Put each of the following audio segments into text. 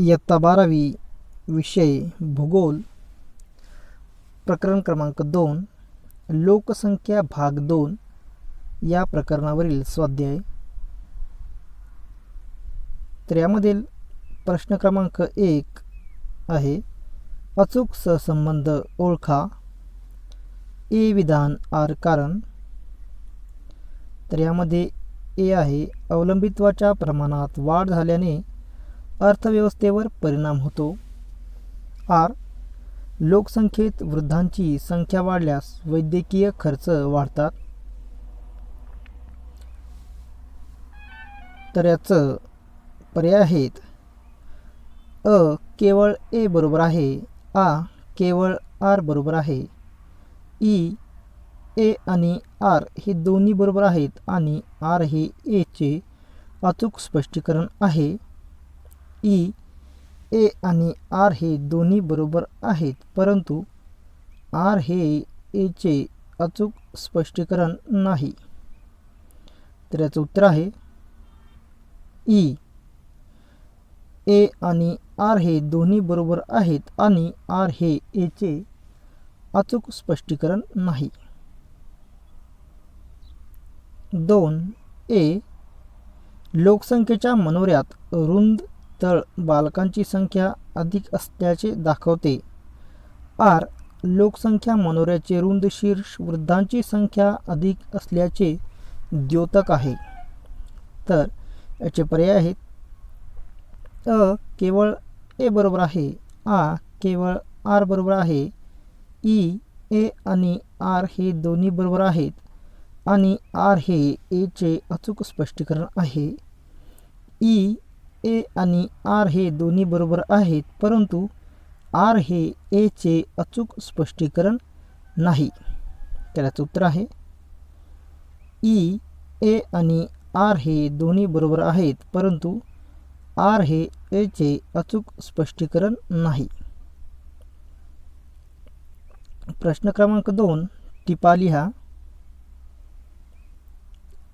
इयत्ता 12वी विषय भूगोल प्रकरण क्रमांक 2 लोकसंख्या भाग 2 या प्रकरणावरील स्वाध्याय। तर यामधील प्रश्न क्रमांक 1 आहे, अचूक सहसंबंध ओळखा। ए विधान आर कारण। तर यामध्ये ए आहे, अवलंबित्वाच्या प्रमाणात वाढ झाल्याने अर्थव्यवस्थेवर परिणाम होतो। आर, लोकसंख्येत वृद्धांची संख्या वाढल्यास वैद्यकीय खर्च वाढतात। तर याचं पर्याय आहेत, अ केवळ ए बरोबर आहे, आ केवळ आर बरोबर आहे, ई ए आणि आर हे दोन्ही बरोबर आहेत आणि आर हे ए चे अचूक स्पष्टीकरण आहे, ई ए आणि आर हे दोन्ही बरोबर आहेत परंतु आर हे ए चे अचूक स्पष्टीकरण नाही। तर याचं उत्तर आहे ई ए आणि आर हे दोन्ही बरोबर आहेत आणि आर हे ए चे अचूक स्पष्टीकरण नाही। 2 ए, लोकसंख्येच्या मनोऱ्यात रुंद तळ बालकांची संख्या अधिक असल्याचे दाखवते। आर, लोकसंख्या मनोऱ्याचे रुंद शीर्ष वृद्धांची संख्या अधिक असल्याचे द्योतक आहे। तर याचे पर्याय आहेत, अ केवळ ए बरोबर आहे, आ केवळ आर बरोबर आहे, ई ए आणि आर हे दोन्ही बरोबर आहेत आणि आर हे ए चे अचूक स्पष्टीकरण आहे, ई ए आणि आर हे दोन्ही बरोबर आहेत परंतु आर हे ए चे अचूक स्पष्टीकरण नाही। तर याचं उत्तर आहे ई ए आणि आर हे दोन्ही बरोबर आहेत परंतु आर हे ए चे अचूक स्पष्टीकरण नाही। प्रश्न क्रमांक 2 टिपा लिहा।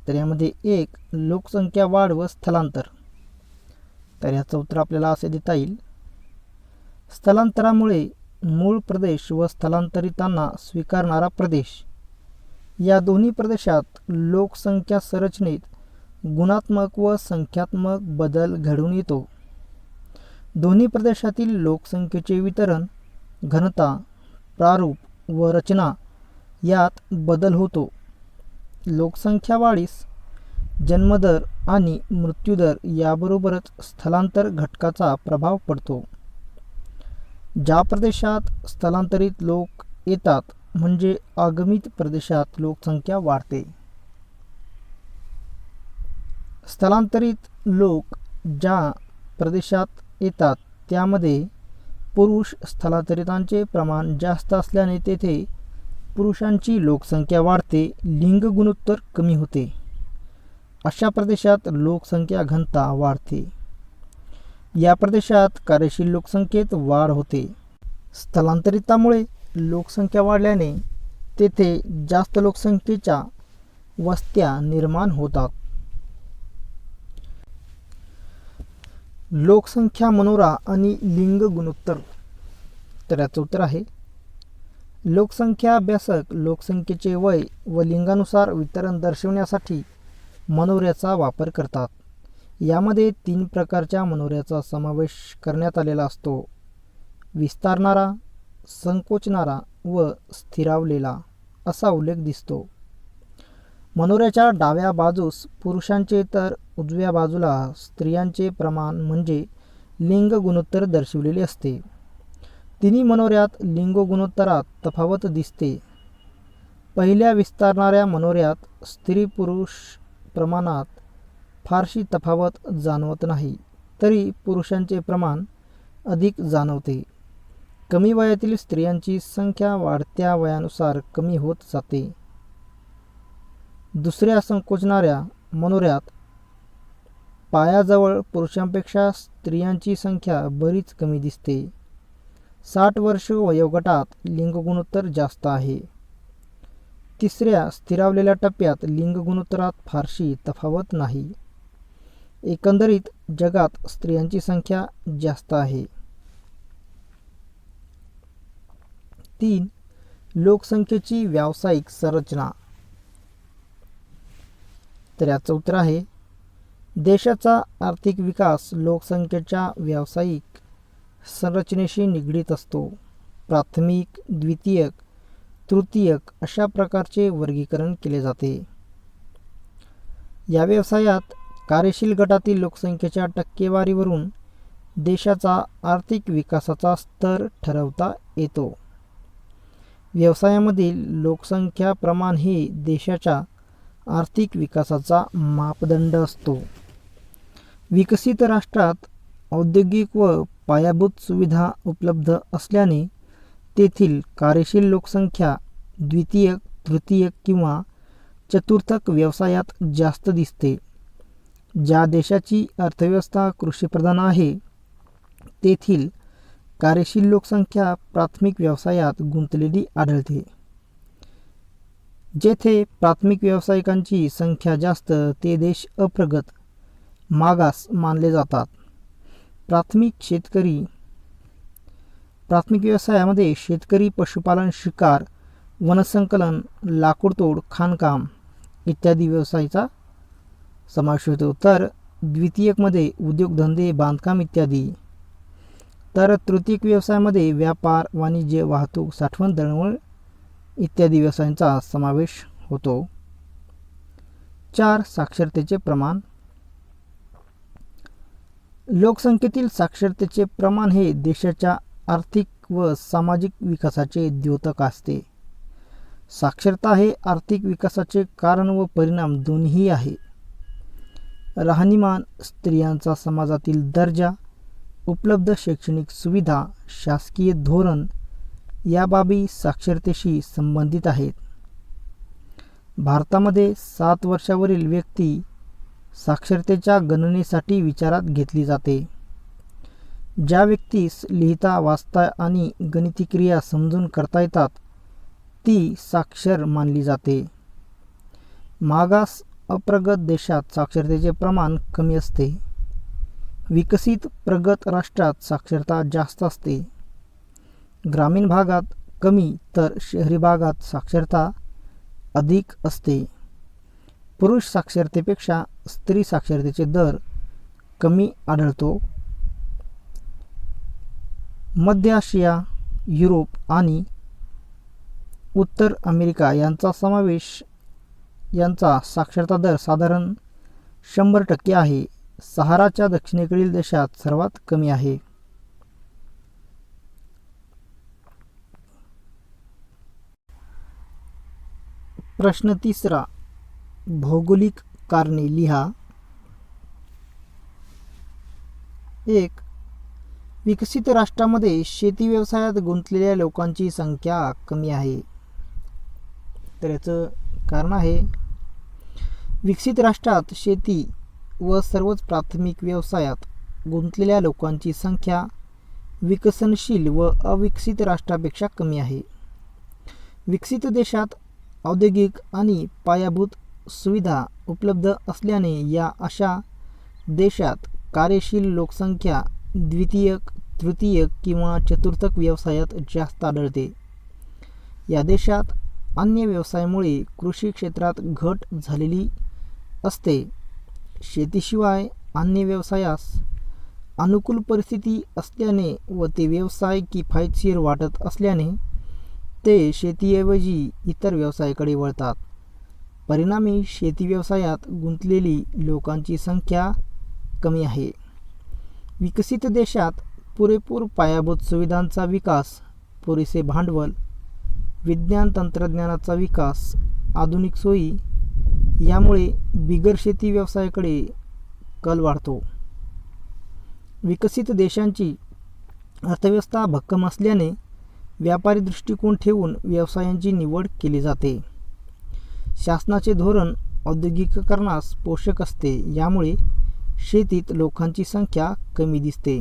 तर यामध्ये 1 लोकसंख्या वाढ व स्थलांतर। तर याचं उत्तर आपल्याला असे देता येईल, स्थलांतरामुळे मूळ प्रदेश व स्थलांतरितांना स्वीकारणारा प्रदेश या दोन्ही प्रदेशात लोकसंख्या संरचनेत गुणात्मक व संख्यात्मक बदल घडून येतो। दोन्ही प्रदेशातील लोकसंख्येचे वितरण, घनता, प्रारूप व रचना यात बदल होतो। लोकसंख्या वाढीस जन्मदर आणि मृत्यूदर याबरोबरच स्थलांतर घटकाचा प्रभाव पडतो। ज्या प्रदेशात स्थलांतरित लोक येतात म्हणजे आगमित प्रदेशात लोकसंख्या वाढते। स्थलांतरित लोक ज्या प्रदेशात येतात त्यामध्ये पुरुष स्थलांतरितांचे प्रमाण जास्त असल्याने तेथे पुरुषांची लोकसंख्या वाढते, लिंग गुणोत्तर कमी होते। अशा प्रदेशात लोकसंख्या घनता वाढते। या प्रदेशात कार्यशील लोकसंख्येत वाढ होते। स्थलांतरितामुळे लोकसंख्या वाढल्याने तेथे जास्त लोकसंख्येच्या वस्त्या निर्माण होतात। लोकसंख्या मनोरा आणि लिंग गुणोत्तर। तर याचं उत्तर आहे, लोकसंख्या अभ्यासक लोकसंख्येचे वय व लिंगानुसार वितरण दर्शवण्यासाठी मनोऱ्याचा वापर करतात। यामध्ये 3 प्रकारच्या मनोऱ्याचा समावेश करण्यात आलेला असतो, विस्तारणारा, संकोचणारा व स्थिरावलेला असा उल्लेख दिसतो। मनोऱ्याच्या डाव्या बाजूस पुरुषांचे तर उजव्या बाजूला स्त्रियांचे प्रमाण म्हणजे लिंग गुणोत्तर दर्शविलेले असते। तिन्ही मनोऱ्यात लिंग गुणोत्तरात तफावत दिसते। पहिल्या विस्तारणाऱ्या मनोऱ्यात स्त्री पुरुष प्रमाणात फारशी तफावत जाणवत नाही, तरी पुरुषांचे प्रमाण अधिक जाणवते। कमी वयातील स्त्रियांची संख्या वाढत्या वयानुसार कमी होत जाते। दुसऱ्या संकोचणाऱ्या मनोऱ्यात पायाजवळ पुरुषांपेक्षा स्त्रियांची संख्या बरीच कमी दिसते। 60 वर्ष वयोगटात लिंग गुणोत्तर जास्त आहे। तिसऱ्या स्थिरावलेल्या टप्प्यात लिंग गुणोत्तरात फारशी तफावत नाही। एकंदरीत जगात स्त्रियांची संख्या जास्त आहे. 3. लोकसंख्येची व्यावसायिक संरचना. तर याचं उत्तर आहे, देशाचा आर्थिक विकास लोकसंख्येच्या व्यावसायिक संरचनेशी निगडीत असतो. प्राथमिक, द्वितीयक, तृतीयक अशा प्रकारचे वर्गीकरण केले जाते. या व्यवसायात कार्यशील गटातील लोकसंख्येच्या टक्केवारीवरून देशाचा आर्थिक विकासाचा स्तर ठरवता येतो. व्यवसायामधील लोकसंख्या प्रमाण हे देशाच्या आर्थिक विकासाचा मापदंड असतो. विकसित राष्ट्रात औद्योगिक व पायाभूत सुविधा उपलब्ध असल्याने तेथील कार्यशील लोकसंख्या द्वितीयक, तृतीयक किंवा चतुर्थक व्यवसायात जास्त दिसते. ज्या देशाची अर्थव्यवस्था कृषीप्रधान आहे तेथील कार्यशील लोकसंख्या प्राथमिक व्यवसायात गुंतलेली आढळते. जेथे प्राथमिक व्यावसायिकांची संख्या जास्त ते देश अप्रगत, मागास मानले जातात. प्राथमिक व्यवसायामध्ये शेतकरी, पशुपालन, शिकार, वनसंकलन, लाकूडतोड, खाणकाम इत्यादी व्यवसायाचा समावेश होतो. तर द्वितीयकमध्ये उद्योगधंदे, बांधकाम इत्यादी. तर तृतीयक व्यवसायामध्ये व्यापार, वाणिज्य, वाहतूक, साठवण, दळणवळण इत्यादी व्यवसायांचा समावेश होतो. 4. साक्षरतेचे प्रमाण. लोकसंख्येतील साक्षरतेचे प्रमाण हे देशाच्या आर्थिक व सामाजिक विकासाचे द्योतक असते. साक्षरता हे आर्थिक विकासाचे कारण व परिणाम दोन्ही आहे. राहणीमान, स्त्रियांचा समाजातील दर्जा, उपलब्ध शैक्षणिक सुविधा, शासकीय धोरण या बाबी साक्षरतेशी संबंधित आहेत. भारतामध्ये 7 वर्षावरील व्यक्ती साक्षरतेच्या गणनेसाठी विचारात घेतली जाते. ज्या व्यक्तीस लिहिता, वाचता आणि गणिती क्रिया समजून करता येतात ती साक्षर मानली जाते. मागास अप्रगत देशात साक्षरतेचे प्रमाण कमी असते. विकसित प्रगत राष्ट्रात साक्षरता जास्त असते. ग्रामीण भागात कमी तर शहरी भागात साक्षरता अधिक असते. पुरुष साक्षरतेपेक्षा स्त्री साक्षरतेचे दर कमी आढळतो. मध्य आशिया, युरोप आणि उत्तर अमेरिका यांचा साक्षरता दर साधारण 100% आहे. सहाराच्या दक्षिणेकडील देशात सर्वात कमी आहे. प्रश्न 3. भौगोलिक कारणे लिहा. 1. विकसित राष्ट्रामध्ये शेती व्यवसायात गुंतलेल्या लोकांची संख्या कमी आहे. तर याचं कारण आहे, विकसित राष्ट्रात शेती व सर्वच प्राथमिक व्यवसायात गुंतलेल्या लोकांची संख्या विकसनशील व अविकसित राष्ट्रापेक्षा कमी आहे. विकसित देशात औद्योगिक आणि पायाभूत सुविधा उपलब्ध असल्याने या अशा देशात कार्यशील लोकसंख्या द्वितीयक, तृतीयक किंवा चतुर्थक व्यवसायात जास्त आढळते. या देशात अन्य व्यवसायामुळे कृषी क्षेत्रात घट झालेली असते. शेतीशिवाय अन्य व्यवसायास अनुकूल परिस्थिती असल्याने व ते व्यवसाय किफायतशीर वाटत असल्याने ते शेतीऐवजी इतर व्यवसायाकडे वळतात. परिणामी शेती व्यवसायात गुंतलेली लोकांची संख्या कमी आहे. विकसित देशात पुरेपूर पायाभूत सुविधांचा विकास, पुरेसे भांडवल, विज्ञान तंत्रज्ञानाचा विकास, आधुनिक सोयी यामुळे बिगर शेती व्यवसायाकडे कल वाढतो. विकसित देशांची अर्थव्यवस्था भक्कम असल्याने व्यापारी दृष्टिकोन ठेवून व्यवसायांची निवड केली जाते. शासनाचे धोरण औद्योगिकीकरणास पोषक असते. यामुळे शेतीत लोकांची संख्या कमी दिसते.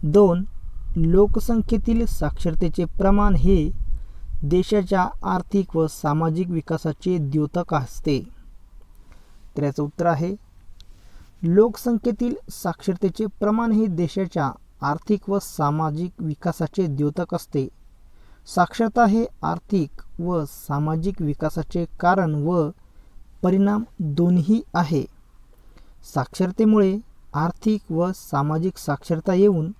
2. लोकसंख्येतील साक्षरतेचे प्रमाण हे देशाच्या आर्थिक व सामाजिक विकासाचे द्योतक असते. तर याचं उत्तर आहे, लोकसंख्येतील साक्षरतेचे प्रमाण हे देशाच्या आर्थिक व सामाजिक विकासाचे द्योतक असते. साक्षरता हे आर्थिक व सामाजिक विकासाचे कारण व परिणाम दोन्ही आहे. साक्षरतेमुळे आर्थिक व सामाजिक साक्षरता येऊन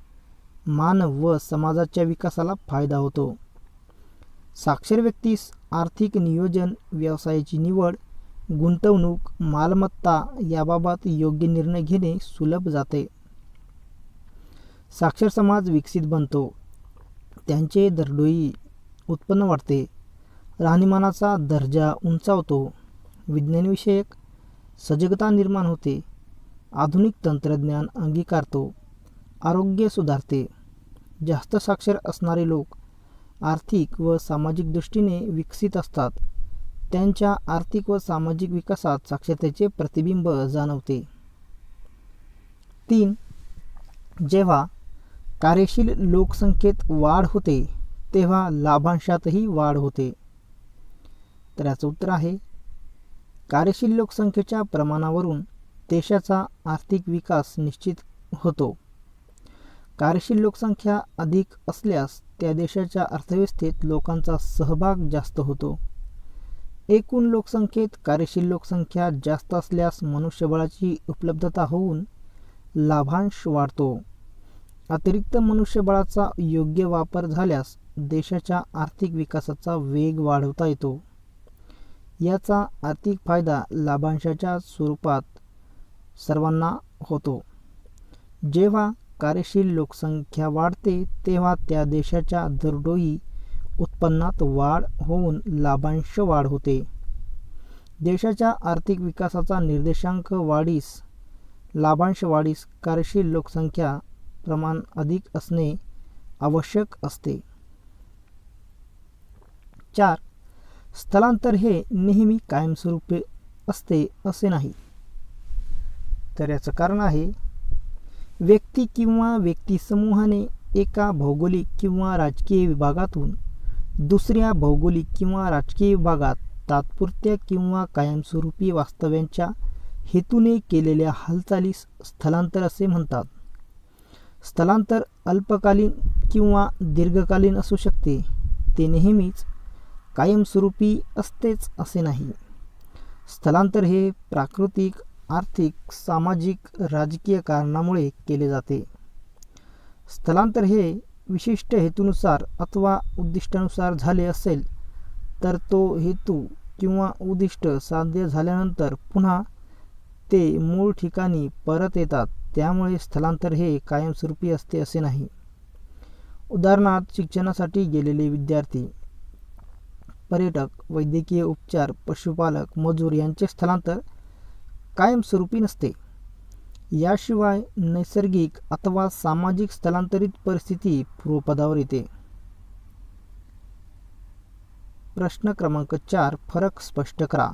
मानव व समाजाच्या विकासाला फायदा होतो. साक्षर व्यक्तीस आर्थिक नियोजन, व्यवसायाची निवड, गुंतवणूक, मालमत्ता याबाबत योग्य निर्णय घेणे सुलभ जाते. साक्षर समाज विकसित बनतो. त्यांचे दरडोई उत्पन्न वाढते. राहणीमानाचा दर्जा उंचावतो. विज्ञानविषयक सजगता निर्माण होते. आधुनिक तंत्रज्ञान अंगीकारतो. आरोग्य सुधारते. जास्त साक्षर असणारे लोक आर्थिक व सामाजिक दृष्टीने विकसित असतात. त्यांच्या आर्थिक व सामाजिक विकासात साक्षरतेचे प्रतिबिंब जाणवते. 3. जेव्हा कार्यशील लोकसंख्येत वाढ होते तेव्हा लाभांशातही वाढ होते. तर याचं उत्तर आहे कार्यशील लोकसंख्येच्या प्रमाणावरून देशाचा आर्थिक विकास निश्चित होतो. कार्यशील लोकसंख्या अधिक असल्यास त्या देशाच्या अर्थव्यवस्थेत लोकांचा सहभाग जास्त होतो. एकूण लोकसंख्येत कार्यशील लोकसंख्या जास्त असल्यास मनुष्यबळाची उपलब्धता होऊन लाभांश वाढतो. अतिरिक्त मनुष्यबळाचा योग्य वापर झाल्यास देशाच्या आर्थिक विकासाचा वेग वाढवता येतो. याचा आर्थिक फायदा लाभांशाच्या स्वरूपात सर्वांना होतो. जेव्हा कार्यशील लोकसंख्या वाढते तेव्हा त्या देशाच्या दरडोई उत्पन्नात वाढ होऊन लाभांश वाढ होते. देशाच्या आर्थिक विकासाचा निर्देशांक वाढीस, लाभांश वाढीस कार्यशील लोकसंख्या प्रमाण अधिक असणे आवश्यक असते. 4. स्थलांतर हे नेहमी कायमस्वरूपी असते असे नाही. तर याचं कारण आहे व्यक्ती किंवा व्यक्तिसमूहाने एका भौगोलिक किंवा राजकीय विभागातून दुसऱ्या भौगोलिक किंवा राजकीय विभागात तात्पुरत्या किंवा कायमस्वरूपी वास्तव्याच्या हेतूने केलेल्या हालचालीस स्थलांतर असे म्हणतात. स्थलांतर अल्पकालीन किंवा दीर्घकालीन असू शकते. ते नेहमीच कायमस्वरूपी असतेच असे नाही. स्थलांतर हे प्राकृतिक, आर्थिक, सामाजिक, राजकीय कारणामुळे केले जाते. स्थलांतर हे विशिष्ट हेतूनुसार अथवा उद्दिष्टानुसार झाले असेल तर तो हेतू किंवा उद्दिष्ट साध्य झाल्यानंतर पुन्हा ते मूळ ठिकाणी परत येतात. त्यामुळे स्थलांतर हे कायमस्वरूपी असते असे नाही. उदाहरणार्थ शिक्षणासाठी गेलेले विद्यार्थी, पर्यटक, वैद्यकीय उपचार, पशुपालक, मजूर यांचे स्थलांतर कायमस्वरूपी नसते. याशिवाय नैसर्गिक अथवा सामाजिक स्थलांतरित परिस्थिती पूर्वपदावर येते. प्रश्न क्रमांक 4. फरक स्पष्ट करा.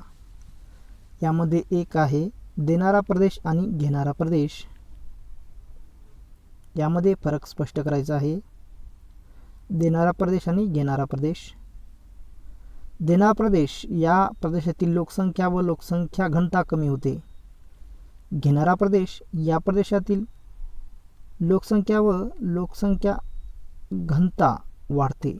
यामध्ये एक आहे देणारा प्रदेश आणि घेणारा प्रदेश. यामध्ये फरक स्पष्ट करायचा आहे. देणारा प्रदेश आणि घेणारा प्रदेश. देणारा प्रदेश या प्रदेशातील लोकसंख्या व लोकसंख्या घनता कमी होते. घेणारा प्रदेश या प्रदेशातील लोकसंख्या व लोकसंख्या घनता वाढते.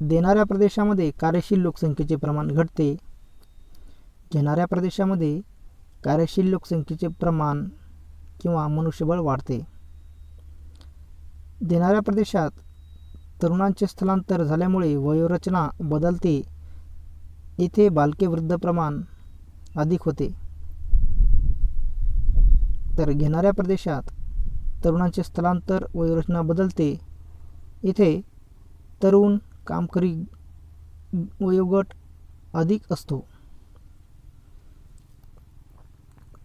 देणाऱ्या प्रदेशामध्ये कार्यशील लोकसंख्येचे प्रमाण घटते. घेणाऱ्या प्रदेशामध्ये कार्यशील लोकसंख्येचे प्रमाण किंवा मनुष्यबळ वाढते. देणाऱ्या प्रदेशात तरुणांचे स्थलांतर झाल्यामुळे वयोरचना बदलते. येथे बालके वृद्ध प्रमाण अधिक होते. तर घेणाऱ्या प्रदेशात तरुणांचे स्थलांतर, वयोरचना बदलते. येथे तरुण, कामकरी वयोगट अधिक असतो.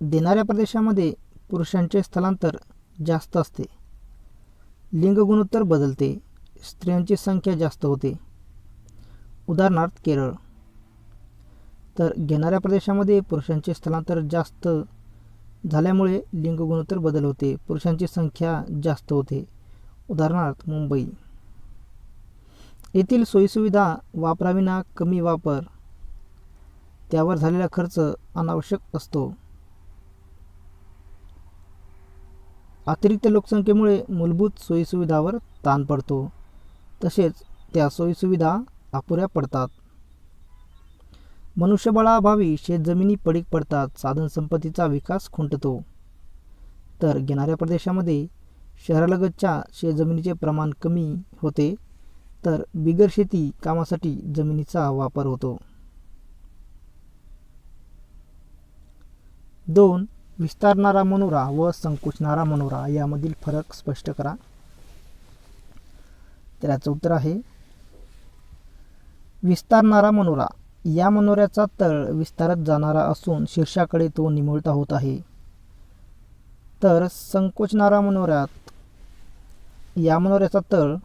देणाऱ्या प्रदेशामध्ये पुरुषांचे स्थलांतर जास्त असते. लिंग गुणोत्तर बदलते. स्त्रियांची संख्या जास्त होते. उदाहरणार्थ केरळ. तर घेणाऱ्या प्रदेशामध्ये पुरुषांचे स्थलांतर जास्त झाल्यामुळे लिंग गुणोत्तर बदल होते. पुरुषांची संख्या जास्त होते. उदाहरणार्थ मुंबई. येथील सोयीसुविधा वापराविना कमी वापर त्यावर झालेला खर्च अनावश्यक असतो. अतिरिक्त लोकसंख्येमुळे मूलभूत सोयीसुविधावर ताण पडतो, तसेच त्या सोयीसुविधा अपुऱ्या पडतात. मनुष्यबळाअभावी शेतजमिनी पडीक पडतात, साधनसंपत्तीचा विकास खुंटतो. तर घेणाऱ्या प्रदेशामध्ये शहरालगतच्या शेतजमिनीचे प्रमाण कमी होते, तर बिगर शेती कामासाठी जमिनीचा वापर होतो. 2. विस्तारणारा मनोरा व संकुचणारा मनोरा यामधील फरक स्पष्ट करा. तर याचं उत्तर आहे विस्तारणारा मनोरा. या मनोऱ्याचा तळ विस्तारत जाणारा असून शीर्षाकडे तो निमुळता होत आहे. तर संकोचणारा मनोऱ्यात या मनोऱ्याचा तळ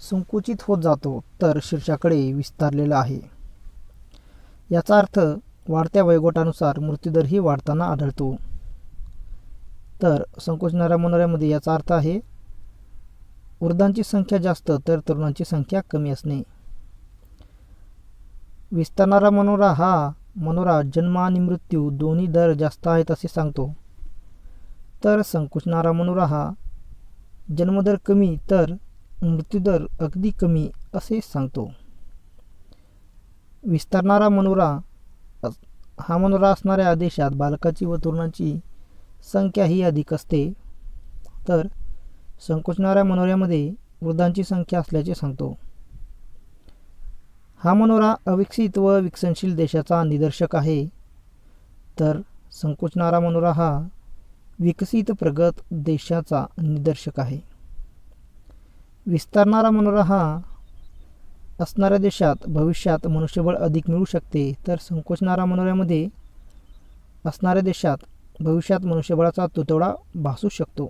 संकुचित होत जातो, तर शीर्षाकडे विस्तारलेला आहे. याचा अर्थ वाढत्या वयोगटानुसार मृत्यूदरही वाढताना आढळतो. तर संकोचणाऱ्या मनोऱ्यामध्ये याचा अर्थ आहे वृद्धांची संख्या जास्त तर तरुणांची संख्या कमी असणे. विस्तारणारा मनोरा हा मनोरा जन्म आणि मृत्यू दोन्ही दर जास्त आहेत असे सांगतो. तर संकुचणारा मनोरा हा जन्मदर कमी तर मृत्यूदर अगदी कमी असे सांगतो. विस्तारणारा मनोरा हा मनोरा असणाऱ्या देशात बालकाची व तरुणांची संख्या ही अधिक असते. तर संकोचणाऱ्या मनोऱ्यामध्ये वृद्धांची संख्या असल्याचे सांगतो. हा मनोरा अविकसित व विकसनशील देशाचा निदर्शक आहे. तर संकोचणारा मनोरा हा विकसित प्रगत देशाचा निदर्शक आहे. विस्तारणारा मनोरा हा असणाऱ्या देशात भविष्यात मनुष्यबळ अधिक मिळू शकते, तर संकोचणारा मनोऱ्यामध्ये असणाऱ्या देशात भविष्यात मनुष्यबळाचा तुटवडा भासू शकतो.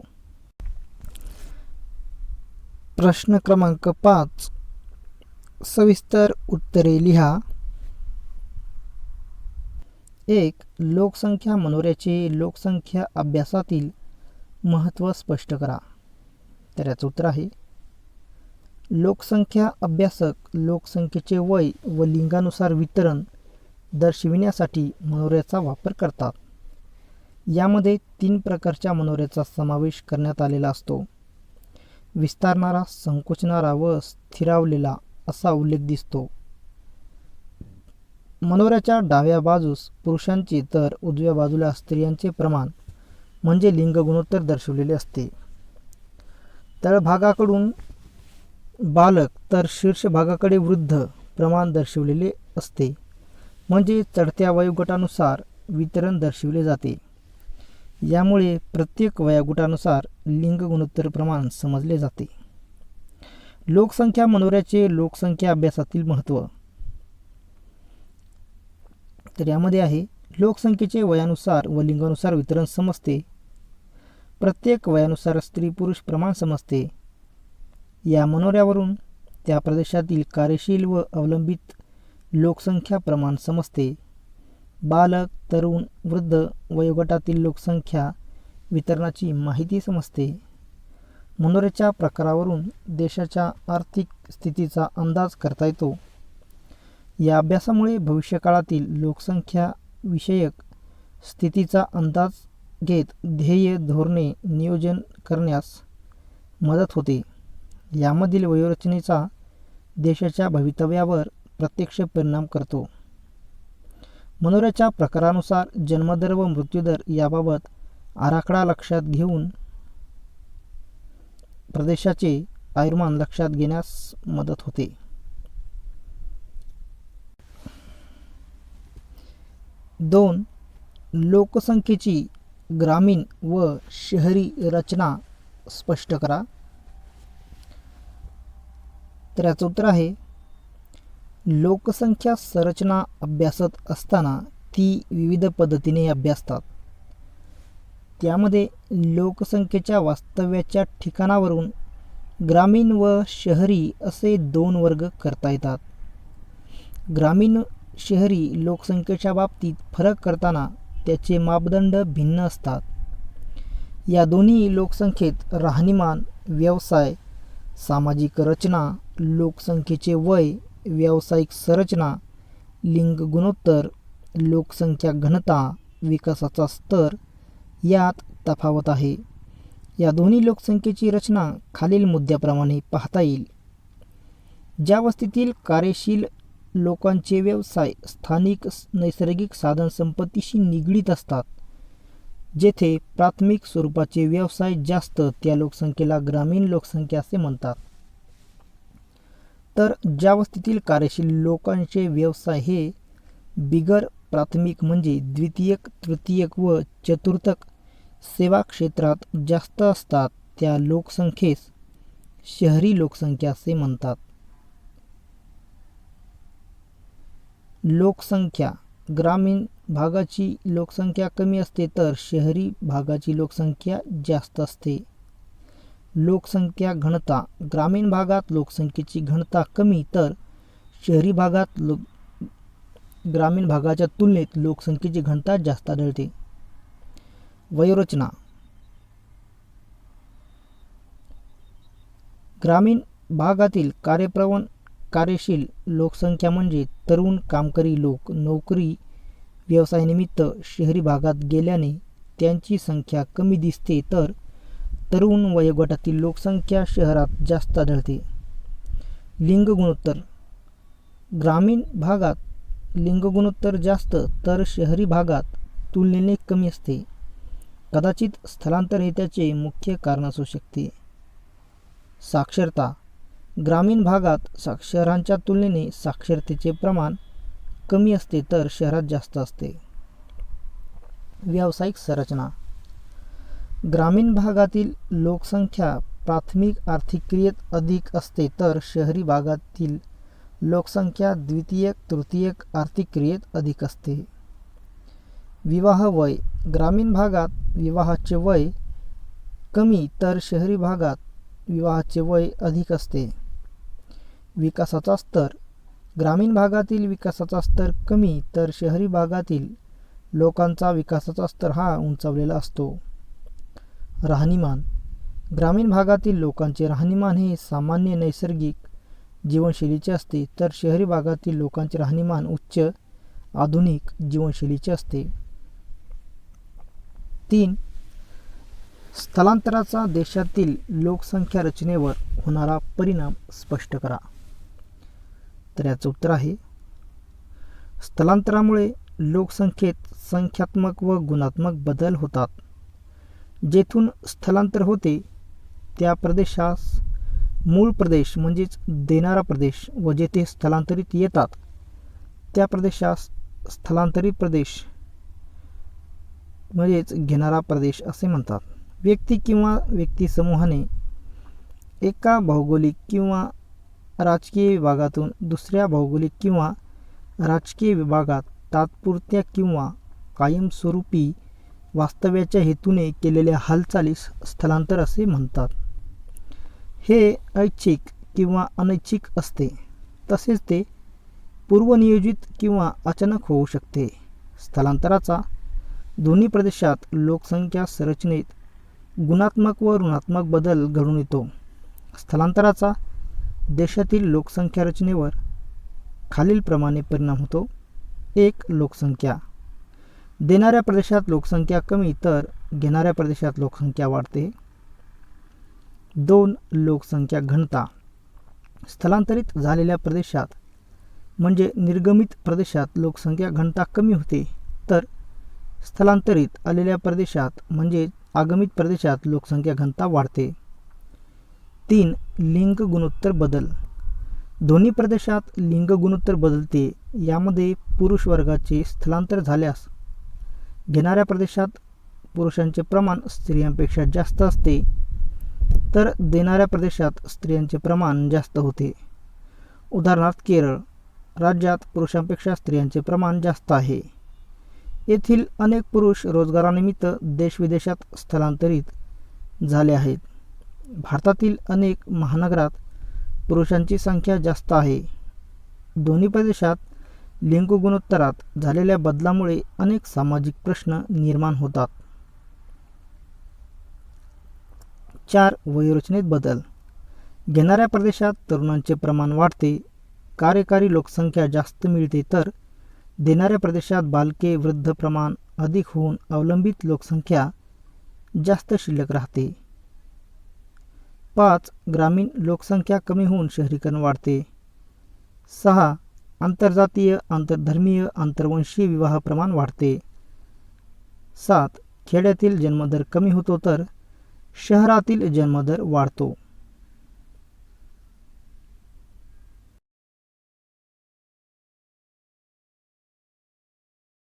प्रश्न क्रमांक 5. सविस्तर उत्तरे लिहा. 1. लोकसंख्या मनोऱ्याचे लोकसंख्या अभ्यासातील महत्त्व स्पष्ट करा. तर याचं उत्तर आहे लोकसंख्या अभ्यासक लोकसंख्येचे वय व लिंगानुसार वितरण दर्शविण्यासाठी मनोऱ्याचा वापर करतात. यामध्ये 3 प्रकारच्या मनोऱ्याचा समावेश करण्यात आलेला असतो. विस्तारणारा, संकोचणारा व स्थिरावलेला असा उल्लेख दिसतो. मनोऱ्याच्या डाव्या बाजूस पुरुषांचे तर उजव्या बाजूला स्त्रियांचे प्रमाण म्हणजे लिंग गुणोत्तर दर्शवलेले असते. तळभागाकडून बालक तर शीर्ष भागाकडे वृद्ध प्रमाण दर्शवलेले असते, म्हणजे चढत्या वयोगटानुसार वितरण दर्शविले जाते. यामुळे प्रत्येक वयोगटानुसार लिंग गुणोत्तर प्रमाण समजले जाते. लोकसंख्या मनोऱ्याचे लोकसंख्या अभ्यासातील महत्त्व. तर यामध्ये आहे लोकसंख्येचे वयानुसार व लिंगानुसार वितरण समजते. प्रत्येक वयानुसार स्त्री पुरुष प्रमाण समजते. या मनोऱ्यावरून त्या प्रदेशातील कार्यशील व अवलंबित लोकसंख्या प्रमाण समजते. बालक, तरुण, वृद्ध वयोगटातील लोकसंख्या वितरणाची माहिती समजते. मनोऱ्याच्या प्रकारावरून देशाच्या आर्थिक स्थितीचा अंदाज करता येतो. या अभ्यासामुळे भविष्यकाळातील लोकसंख्या विषयक स्थितीचा अंदाज घेत ध्येय धोरणे नियोजन करण्यास मदत होते. यामधील वयोरचनेचा देशाच्या भवितव्यावर प्रत्यक्ष परिणाम करतो. मनोऱ्याच्या प्रकारानुसार जन्मदर व मृत्यूदर याबाबत आराखडा लक्षात घेऊन प्रदेशाचे आयुर्मान लक्षात घेण्यास मदत होते. दोन, लोकसंख्येची ग्रामीण व शहरी रचना स्पष्ट करा. तर याचं उत्तर आहे लोकसंख्या संरचना अभ्यासत असताना ती विविध पद्धतीने अभ्यासतात. त्यामध्ये लोकसंख्येच्या वास्तव्याच्या ठिकाणावरून ग्रामीण व शहरी असे 2 वर्ग करता येतात. ग्रामीण शहरी लोकसंख्येच्या बाबतीत फरक करताना त्याचे मापदंड भिन्न असतात. या दोन्ही लोकसंख्येत राहणीमान, व्यवसाय, सामाजिक रचना, लोकसंख्येचे वय, व्यावसायिक संरचना, लिंग गुणोत्तर लोकसंख्या घनता, विकासाचा स्तर यात तफावत आहे. या दोन्ही लोकसंख्येची रचना खालील मुद्द्याप्रमाणे पाहता येईल. ज्या वस्तीतील कार्यशील लोकांचे व्यवसाय स्थानिक नैसर्गिक साधनसंपत्तीशी निगडीत असतात, जेथे प्राथमिक स्वरूपाचे व्यवसाय जास्त, त्या लोकसंख्येला ग्रामीण लोकसंख्या असे म्हणतात. तर ज्या वस्तीतील कार्यशील लोकांचे व्यवसाय हे बिगर प्राथमिक म्हणजे द्वितीयक, तृतीयक व चतुर्थक सेवा क्षेत्रात जास्त असतात, त्या लोकसंख्येस शहरी लोकसंख्या असे म्हणतात. लोकसंख्या ग्रामीण भागाची लोकसंख्या कमी असते तर शहरी भागाची लोकसंख्या जास्त असते. लोकसंख्या घनता ग्रामीण भागात लोकसंख्येची घनता कमी तर शहरी भागात ग्रामीण भागाच्या तुलनेत लोकसंख्येची घनता जास्त आढळते. वयोरचना ग्रामीण भागातील कार्यप्रवण कार्यशील लोकसंख्या म्हणजे तरुण कामकरी लोक नोकरी व्यवसायानिमित्त शहरी भागात गेल्याने त्यांची संख्या कमी दिसते, तर तरुण वयोगटातील लोकसंख्या शहरात जास्त आढळते. लिंग गुणोत्तर ग्रामीण भागात लिंग गुणोत्तर जास्त तर शहरी भागात तुलनेने कमी असते. कदाचित स्थलांतर हे त्याचे मुख्य कारण असू शकते. साक्षरता ग्रामीण भागात शहरांच्या तुलनेने साक्षरतेचे प्रमाण कमी असते तर शहरात जास्त असते. व्यावसायिक संरचना ग्रामीण भागातील लोकसंख्या प्राथमिक आर्थिक क्रियेत अधिक असते तर शहरी भागातील लोकसंख्या द्वितीयक, तृतीयक आर्थिक क्रियेत अधिक असते. विवाह वय ग्रामीण भागात विवाहाचे वय कमी तर शहरी भागात विवाहाचे वय अधिक असते. विकासाचा स्तर ग्रामीण भागातील विकासाचा स्तर कमी तर शहरी भागातील लोकांचा विकासाचा स्तर हा उंचावलेला असतो. राहणीमान ग्रामीण भागातील लोकांचे राहणीमान हे सामान्य नैसर्गिक जीवनशैलीचे असते तर शहरी भागातील लोकांचे राहणीमान उच्च आधुनिक जीवनशैलीचे असते. 3. स्थलांतराचा देशातील लोकसंख्या रचनेवर होणारा परिणाम स्पष्ट करा. तर याचं उत्तर आहे स्थलांतरामुळे लोकसंख्येत संख्यात्मक व गुणात्मक बदल होतात. जेथून स्थलांतर होते त्या प्रदेशास मूळ प्रदेश म्हणजेच देणारा प्रदेश व जेथे स्थलांतरित येतात त्या प्रदेशास स्थलांतरित प्रदेश म्हणजेच घेणारा प्रदेश असे म्हणतात. व्यक्ती किंवा व्यक्तिसमूहाने एका भौगोलिक किंवा राजकीय विभागातून दुसऱ्या भौगोलिक किंवा राजकीय विभागात तात्पुरत्या किंवा कायमस्वरूपी वास्तव्याच्या हेतूने केलेल्या हालचालीस स्थलांतर असे म्हणतात. हे ऐच्छिक किंवा अनैच्छिक असते, तसेच ते पूर्वनियोजित किंवा अचानक होऊ शकते. स्थलांतराचा दोन्ही प्रदेशात लोकसंख्या संरचनेत गुणात्मक व ऋणात्मक बदल घडून येतो. स्थलांतराचा देशातील लोकसंख्या रचनेवर खालीलप्रमाणे परिणाम होतो. 1. लोकसंख्या देणाऱ्या प्रदेशात लोकसंख्या कमी तर घेणाऱ्या प्रदेशात लोकसंख्या वाढते. 2. लोकसंख्या घनता स्थलांतरित झालेल्या प्रदेशात म्हणजे निर्गमित प्रदेशात लोकसंख्या घनता कमी होते तर स्थलांतरित आलेल्या प्रदेशात म्हणजे आगमित प्रदेशात लोकसंख्या घनता वाढते. 3. लिंग गुणोत्तर बदल दोन्ही प्रदेशात लिंग गुणोत्तर बदलते. यामध्ये पुरुष वर्गाचे स्थलांतर झाल्यास घेणाऱ्या प्रदेशात पुरुषांचे प्रमाण स्त्रियांपेक्षा जास्त असते तर देणाऱ्या प्रदेशात स्त्रियांचे प्रमाण जास्त होते. उदाहरणार्थ केरळ राज्यात पुरुषांपेक्षा स्त्रियांचे प्रमाण जास्त आहे. येथील अनेक पुरुष रोजगारानिमित्त देशविदेशात स्थलांतरित झाले आहेत. भारतातील अनेक महानगरात पुरुषांची संख्या जास्त आहे. दोन्ही प्रदेशात लिंग गुणोत्तरात झालेल्या बदलामुळे अनेक सामाजिक प्रश्न निर्माण होतात. 4. वयोरचनेत बदल घेणाऱ्या प्रदेशात तरुणांचे प्रमाण वाढते. कार्यकारी लोकसंख्या जास्त मिळते तर देणाऱ्या प्रदेशात बालके वृद्ध प्रमाण अधिक होऊन अवलंबित लोकसंख्या जास्त शिल्लक राहते. 5. ग्रामीण लोकसंख्या कमी होऊन शहरीकरण वाढते. 6. आंतरजातीय, आंतरधर्मीय, आंतरवंशीय विवाह प्रमाण वाढते. 7. खेड्यातील जन्मदर कमी होतो तर शहरातील जन्मदर वाढतो.